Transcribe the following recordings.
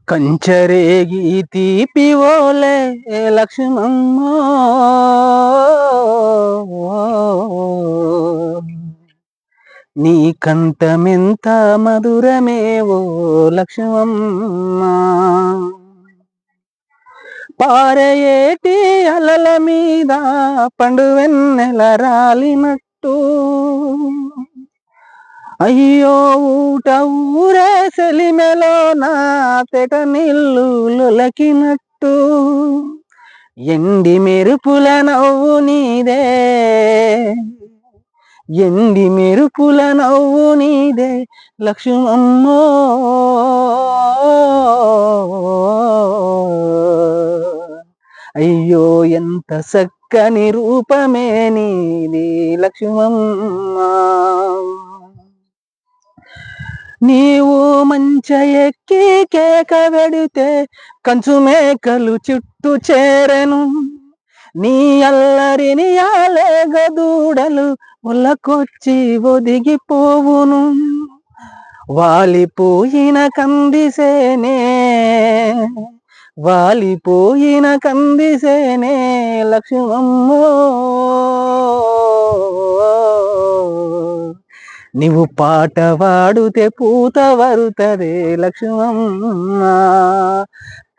కంచరేగి తీపి ఓలే లక్ష్మమ్మ, నీ కంఠమెంత మధురమేవో లక్ష్మమ్మ. పారయేటి అలల మీద పండు వెన్నెల రాలినట్టు, అయ్యో ఊట ఊరే సెలిమెలో నా తెట నీళ్ళు లొలకినట్టు, ఎండి మెరుపుల నవ్వు నీదే, ఎండి మెరుపుల నవ్వు నీదే లక్ష్మమ్మో. అయ్యో ఎంత చక్కని రూపమే నీది లక్ష్మమ్మ. నీవు మంచ ఎక్కి కేక వెడితే కంచు మేకలు చుట్టూ చేరెను, నీ అల్లరిని ఆలేగదూడలు ఒళ్ళకొచ్చి ఒదిగిపోవును. వాలిపోయిన కందిసేనే, వాలిపోయిన కందిసేనే లక్ష్మమ్మో. నీవు పాట వాడుతే పూత వరుతదే లక్ష్మమ్మ,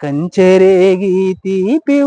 కంచెరేగి తీపి